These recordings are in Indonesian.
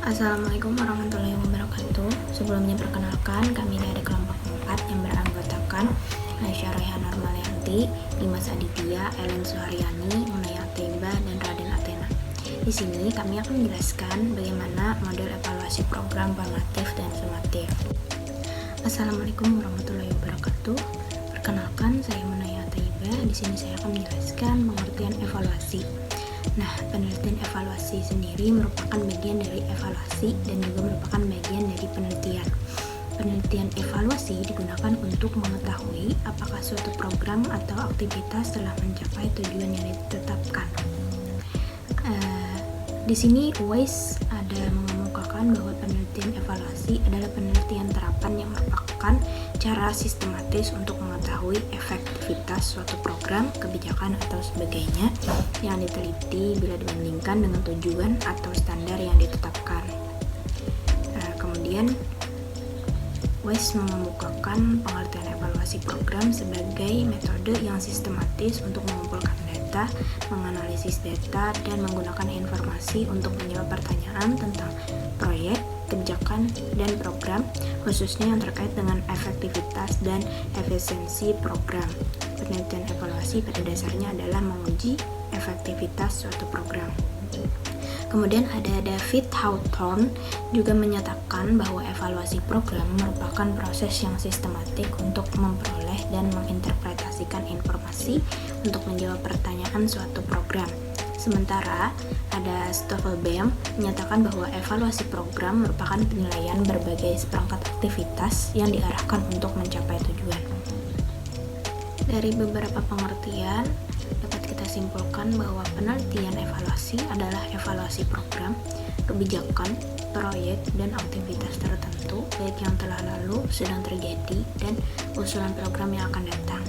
Assalamualaikum warahmatullahi wabarakatuh. Sebelumnya perkenalkan, kami dari kelompok 4 yang beranggotakan Aisyah Rayhan Normalyanti, Dimas Aditya, Ellen Suharyani, Munaya Ateba, dan Raden Athena. Di sini kami akan menjelaskan bagaimana model evaluasi program formatif dan sumatif. Assalamualaikum warahmatullahi wabarakatuh. Perkenalkan, saya Munaya Ateba. Di sini saya akan menjelaskan pengertian evaluasi. Nah, penelitian evaluasi sendiri merupakan bagian dari evaluasi dan juga merupakan bagian dari penelitian. Penelitian evaluasi digunakan untuk mengetahui apakah suatu program atau aktivitas telah mencapai tujuan yang ditetapkan. Di sini Weiss ada mengemukakan bahwa penelitian evaluasi adalah penelitian terapan yang merupakan cara sistematis untuk mengetahui efektivitas suatu program, kebijakan, atau sebagainya yang diteliti bila dibandingkan dengan tujuan atau standar yang ditetapkan. Kemudian Weiss mengemukakan pengertian evaluasi program sebagai metode yang sistematis untuk mengumpulkan data, menganalisis data, dan menggunakan informasi untuk menjawab pertanyaan tentang proyek, kebijakan, dan program, khususnya yang terkait dengan efektivitas dan efisiensi program. Penelitian evaluasi pada dasarnya adalah menguji efektivitas suatu program. Kemudian ada David Hawthorne juga menyatakan bahwa evaluasi program merupakan proses yang sistematik untuk memperoleh dan menginterpretasikan informasi untuk menjawab pertanyaan suatu program. Sementara ada Stoffelbaum menyatakan bahwa evaluasi program merupakan penilaian berbagai seperangkat aktivitas yang diarahkan untuk mencapai tujuan. Dari beberapa pengertian, dapat kita simpulkan bahwa penelitian evaluasi adalah evaluasi program, kebijakan, proyek, dan aktivitas tertentu, baik yang telah lalu, sedang terjadi, dan usulan program yang akan datang.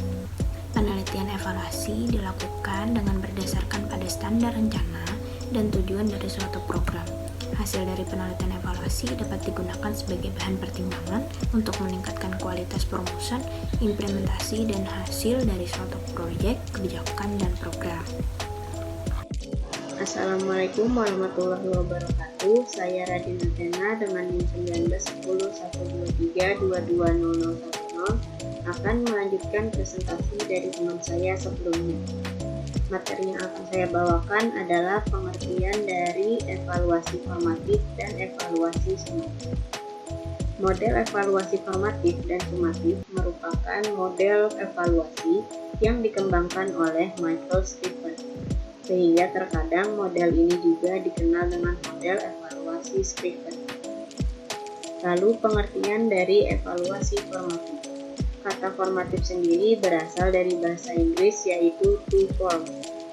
Penelitian evaluasi dilakukan dengan berdasarkan pada standar rencana dan tujuan dari suatu program. Hasil dari penelitian evaluasi dapat digunakan sebagai bahan pertimbangan untuk meningkatkan kualitas perumusan, implementasi, dan hasil dari suatu proyek, kebijakan, dan program. Assalamualaikum warahmatullahi wabarakatuh. Saya Raden Athena dengan NIM 19101123220010 akan melanjutkan presentasi dari teman saya sebelumnya. Materi yang akan saya bawakan adalah pengertian dari evaluasi formatif dan evaluasi sumatif. Model evaluasi formatif dan sumatif merupakan model evaluasi yang dikembangkan oleh Michael Stephen, sehingga terkadang model ini juga dikenal dengan model evaluasi Stephen. Lalu pengertian dari evaluasi formatif. Kata formatif sendiri berasal dari bahasa Inggris yaitu to form,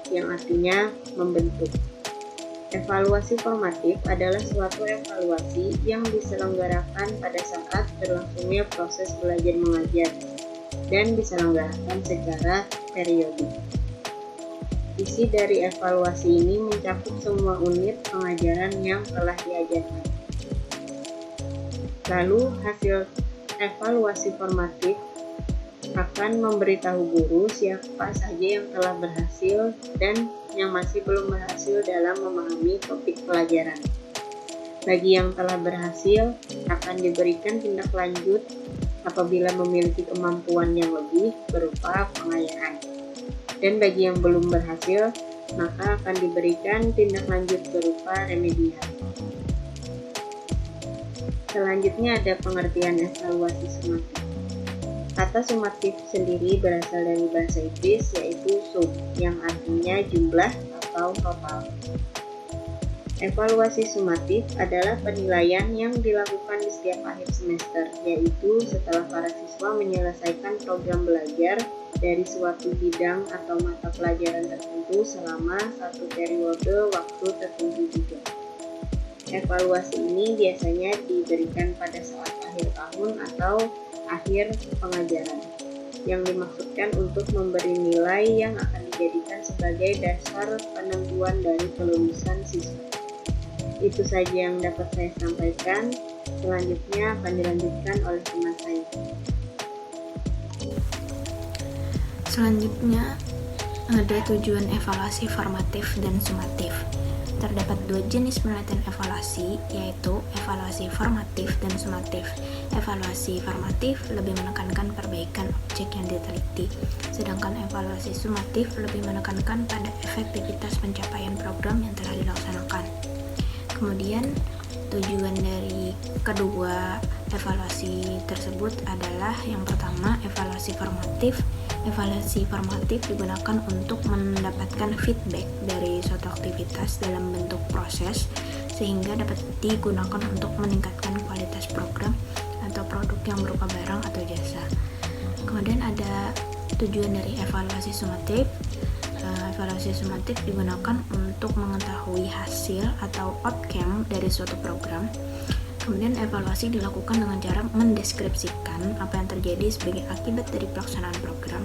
yang artinya membentuk. Evaluasi formatif adalah suatu evaluasi yang diselenggarakan pada saat berlangsungnya proses belajar mengajar dan diselenggarakan secara periodik. Isi dari evaluasi ini mencakup semua unit pengajaran yang telah diajarkan. Lalu hasil evaluasi formatif akan memberitahu guru siapa saja yang telah berhasil dan yang masih belum berhasil dalam memahami topik pelajaran. Bagi yang telah berhasil akan diberikan tindak lanjut apabila memiliki kemampuan yang lebih berupa pengayaan. Dan bagi yang belum berhasil, maka akan diberikan tindak lanjut berupa remedial. Selanjutnya ada pengertian evaluasi sumatif. Kata sumatif sendiri berasal dari bahasa Inggris yaitu sum, yang artinya jumlah atau total. Evaluasi sumatif adalah penilaian yang dilakukan di setiap akhir semester, yaitu setelah para siswa menyelesaikan program belajar dari suatu bidang atau mata pelajaran tertentu selama satu periode waktu tertentu juga. Evaluasi ini biasanya diberikan pada saat akhir tahun atau akhir pengajaran, yang dimaksudkan untuk memberi nilai yang akan dijadikan sebagai dasar penentuan dari kelulusan siswa. Itu saja yang dapat saya sampaikan. Selanjutnya akan dilanjutkan oleh teman saya. Selanjutnya ada tujuan evaluasi formatif dan sumatif. terdapat dua jenis penelitian evaluasi, yaitu evaluasi formatif dan sumatif. Evaluasi formatif lebih menekankan perbaikan objek yang diteliti, sedangkan evaluasi sumatif lebih menekankan pada efektivitas pencapaian program yang telah dilaksanakan. Kemudian, tujuan dari kedua evaluasi tersebut adalah yang pertama, evaluasi formatif. Evaluasi formatif digunakan untuk mendapatkan feedback dari suatu aktivitas dalam bentuk proses sehingga dapat digunakan untuk meningkatkan kualitas program atau produk yang berupa barang atau jasa. Kemudian ada tujuan dari evaluasi sumatif. Evaluasi sumatif digunakan untuk mengetahui hasil atau outcome dari suatu program. Kemudian evaluasi dilakukan dengan cara mendeskripsikan apa yang terjadi sebagai akibat dari pelaksanaan program,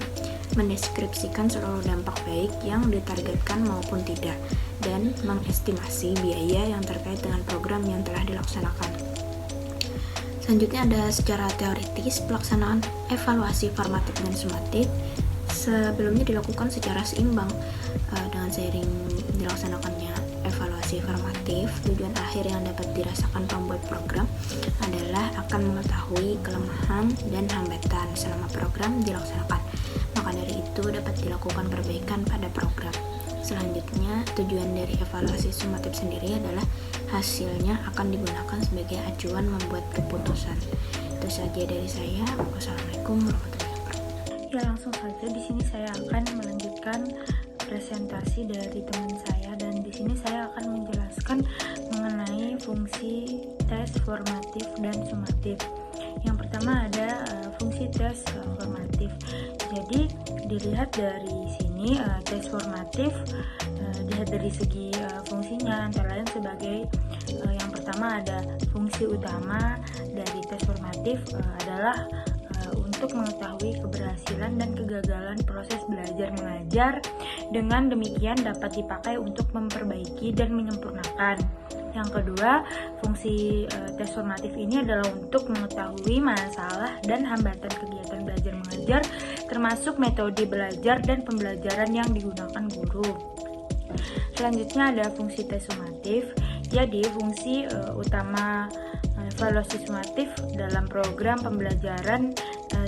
mendeskripsikan seluruh dampak baik yang ditargetkan maupun tidak, dan mengestimasi biaya yang terkait dengan program yang telah dilaksanakan. Selanjutnya ada secara teoritis pelaksanaan evaluasi formatif dan sumatif sebelumnya dilakukan secara seimbang dengan seiring dilaksanakannya evaluasi formatif. Tujuan akhir yang dapat dirasakan pembuat program adalah akan mengetahui kelemahan dan hambatan selama program dilaksanakan. Maka dari itu dapat dilakukan perbaikan pada program. Selanjutnya, tujuan dari evaluasi sumatif sendiri adalah hasilnya akan digunakan sebagai acuan membuat keputusan. Itu saja dari saya. Wassalamualaikum warahmatullahi wabarakatuh. Ya, langsung saja di sini saya akan melanjutkan presentasi dari teman saya, dan di sini saya akan menjelaskan mengenai fungsi tes formatif dan sumatif. Yang pertama ada fungsi tes formatif. Jadi dilihat dari sini tes formatif dilihat dari segi fungsinya, antara lain sebagai yang pertama ada fungsi utama dari tes formatif adalah untuk mengetahui keberhasilan dan kegagalan proses belajar mengajar. Dengan demikian dapat dipakai untuk memperbaiki dan menyempurnakan. Yang kedua, fungsi tes formatif ini adalah untuk mengetahui masalah dan hambatan kegiatan belajar mengajar, termasuk metode belajar dan pembelajaran yang digunakan guru. Selanjutnya ada fungsi tes sumatif. Jadi fungsi utama evaluasi sumatif dalam program pembelajaran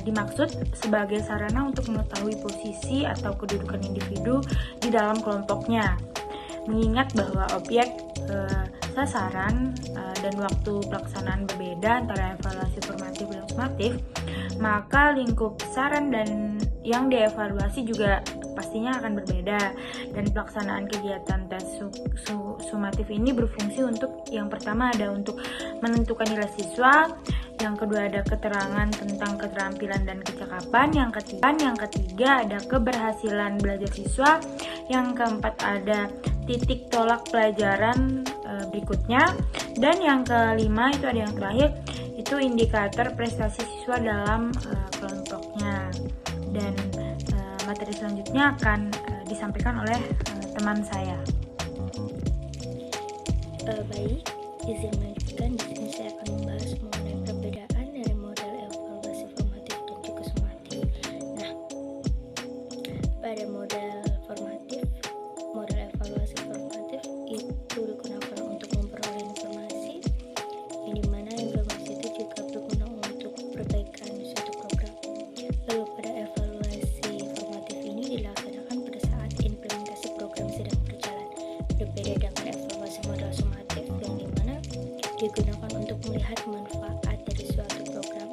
dimaksud sebagai sarana untuk mengetahui posisi atau kedudukan individu di dalam kelompoknya. Mengingat bahwa objek, sasaran, dan waktu pelaksanaan berbeda antara evaluasi formatif dan sumatif, maka lingkup sasaran dan yang dievaluasi juga pastinya akan berbeda, dan pelaksanaan kegiatan tes sumatif ini berfungsi untuk yang pertama ada untuk menentukan nilai siswa, yang kedua ada keterangan tentang keterampilan dan kecakapan, yang ketiga ada keberhasilan belajar siswa, yang keempat ada titik tolak pelajaran berikutnya, dan yang kelima itu ada yang terakhir itu indikator prestasi siswa dalam kelompoknya. Dan materi selanjutnya akan disampaikan oleh teman saya. Baik, izin melanjutkan. Di sini saya akan membahas mengenai perbedaan dari model evaluasi formatif dan juga sumatif. Nah, pada model evaluasi formatif itu digunakan untuk memperoleh informasi, yang dimana informasi itu juga berguna untuk perbaikan suatu program. Lalu pada evaluasi formatif ini dilaksanakan pada saat implementasi program sedang berjalan. Berbeda dengan evaluasi model sumatif yang dimana digunakan untuk melihat manfaat dari suatu program,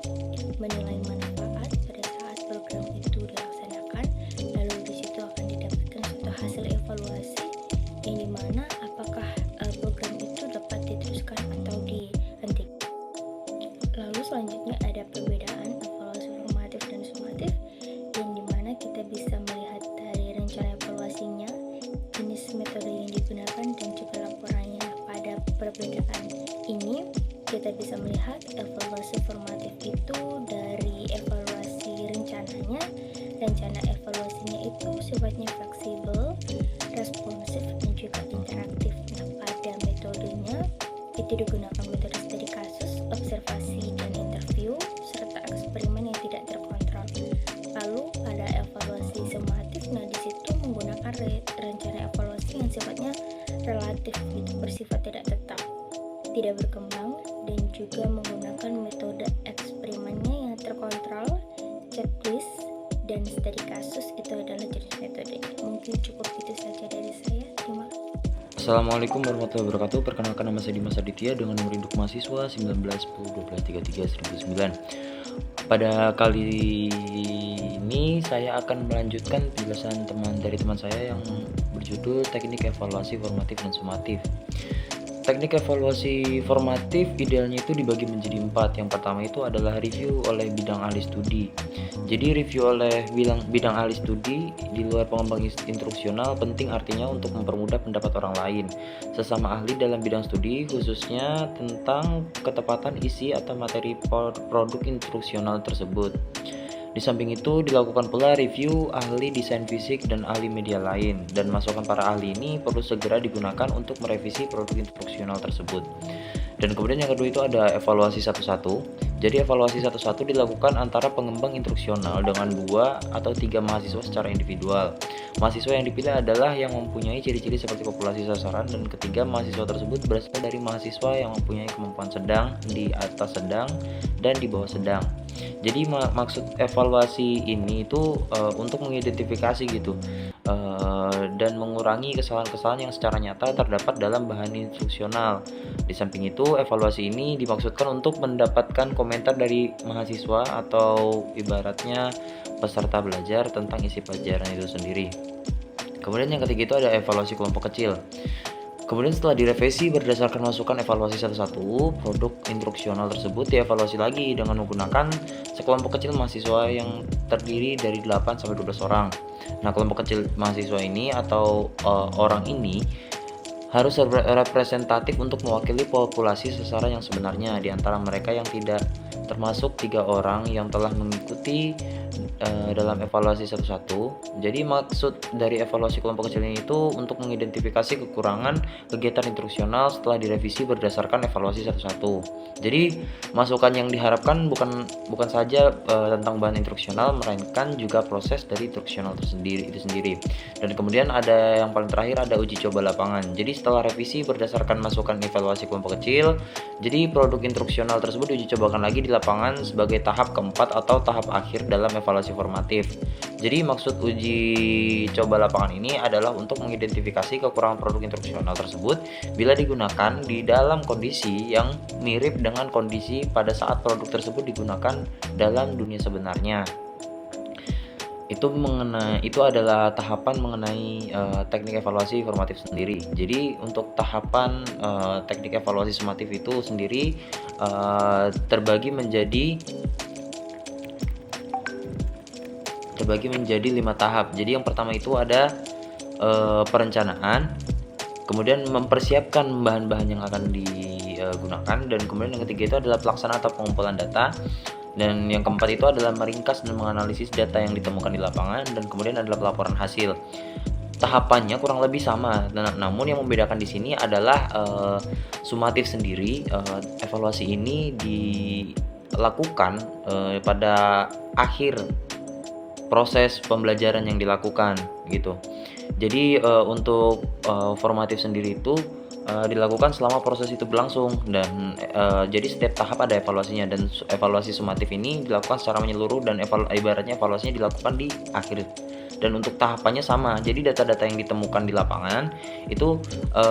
menilai manfaat pada saat program itu dilaksanakan, lalu di situ akan didapatkan suatu hasil evaluasi yang dimana apakah program itu dapat diteruskan atau dihentikan. Lalu selanjutnya ada perbedaan evaluasi formatif dan sumatif, yang dimana kita bisa melihat dari rencana evaluasinya, jenis metode yang digunakan, dan juga laporannya. Pada perbedaan ini kita bisa melihat evaluasi formatif itu dari evaluasi rencananya. Rencana evaluasinya itu sifatnya fleksibel, responsif, dan juga interaktif. Nah, pada metodenya itu digunakan metode studi kasus, observasi, dan interview, serta eksperimen yang tidak terkontrol. Lalu pada evaluasi sumatif, nah di situ menggunakan rencana evaluasi yang sifatnya relatif formatif itu bersifat tidak tetap, tidak berkembang, dan juga menggunakan metode eksperimennya yang terkontrol, checklist, dan studi kasus itu adalah jenis metodenya. Mungkin cukup itu saja dari saya. Terima kasih. Assalamualaikum warahmatullahi wabarakatuh. Perkenalkan, nama saya Dimas Aditya dengan nomor induk mahasiswa 19101233 Pada kali ini saya akan melanjutkan penjelasan dari teman saya yang berjudul Teknik Evaluasi Formatif dan Sumatif. Teknik evaluasi formatif idealnya itu dibagi menjadi 4. Yang pertama itu adalah review oleh bidang ahli studi. Jadi review oleh bidang ahli studi di luar pengembang instruksional penting, artinya untuk mempermudah pendapat orang lain sesama ahli dalam bidang studi, khususnya tentang ketepatan isi atau materi produk instruksional tersebut. Di samping itu dilakukan pula review ahli desain fisik dan ahli media lain, dan masukan para ahli ini perlu segera digunakan untuk merevisi produk instruksional tersebut. Dan kemudian yang kedua itu ada evaluasi satu-satu. Jadi evaluasi satu-satu dilakukan antara pengembang instruksional dengan 2 atau 3 mahasiswa secara individual. Mahasiswa yang dipilih adalah yang mempunyai ciri-ciri seperti populasi sasaran, dan ketiga mahasiswa tersebut berasal dari mahasiswa yang mempunyai kemampuan sedang, di atas sedang, dan di bawah sedang. Jadi maksud evaluasi ini itu untuk mengidentifikasi gitu dan mengurangi kesalahan-kesalahan yang secara nyata terdapat dalam bahan instruksional. Di samping itu, evaluasi ini dimaksudkan untuk mendapatkan komentar dari mahasiswa atau ibaratnya peserta belajar tentang isi pelajaran itu sendiri. Kemudian yang ketiga itu ada evaluasi kelompok kecil. Kemudian setelah direvisi berdasarkan masukan evaluasi satu-satu, produk instruksional tersebut dievaluasi lagi dengan menggunakan sekelompok kecil mahasiswa yang terdiri dari 8-12 orang. Nah, kelompok kecil mahasiswa ini atau orang ini harus representatif untuk mewakili populasi sasaran yang sebenarnya di antara mereka yang tidak termasuk 3 orang yang telah mengikuti dalam evaluasi satu-satu. Jadi maksud dari evaluasi kelompok kecil ini itu untuk mengidentifikasi kekurangan kegiatan instruksional setelah direvisi berdasarkan evaluasi satu-satu. Jadi masukan yang diharapkan bukan saja tentang bahan instruksional, melainkan juga proses dari instruksional itu sendiri. Dan kemudian ada yang paling terakhir, ada uji coba lapangan. Jadi setelah revisi berdasarkan masukan evaluasi kelompok kecil, jadi produk instruksional tersebut diuji cobakan lagi di lapangan sebagai tahap keempat atau tahap akhir dalam evaluasi formatif. Jadi maksud uji coba lapangan ini adalah untuk mengidentifikasi kekurangan produk instruksional tersebut bila digunakan di dalam kondisi yang mirip dengan kondisi pada saat produk tersebut digunakan dalam dunia sebenarnya. Itu adalah tahapan mengenai teknik evaluasi formatif sendiri. Jadi untuk tahapan teknik evaluasi sumatif itu sendiri terbagi menjadi 5 tahap. Jadi yang pertama itu ada perencanaan, kemudian mempersiapkan bahan-bahan yang akan digunakan, dan kemudian yang ketiga itu adalah pelaksanaan atau pengumpulan data, dan yang keempat itu adalah meringkas dan menganalisis data yang ditemukan di lapangan, dan kemudian adalah pelaporan hasil. Tahapannya kurang lebih sama, namun yang membedakan di sini adalah sumatif sendiri. Evaluasi ini dilakukan pada akhir proses pembelajaran yang dilakukan gitu. Jadi untuk formatif sendiri itu dilakukan selama proses itu berlangsung, dan jadi setiap tahap ada evaluasinya, dan evaluasi sumatif ini dilakukan secara menyeluruh, dan ibaratnya evaluasinya dilakukan di akhir. Dan untuk tahapannya sama, jadi data-data yang ditemukan di lapangan itu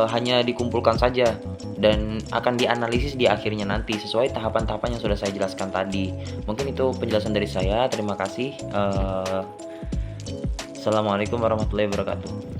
hanya dikumpulkan saja dan akan dianalisis di akhirnya nanti sesuai tahapan-tahapan yang sudah saya jelaskan tadi. Mungkin itu penjelasan dari saya. Terima kasih. Assalamualaikum warahmatullahi wabarakatuh.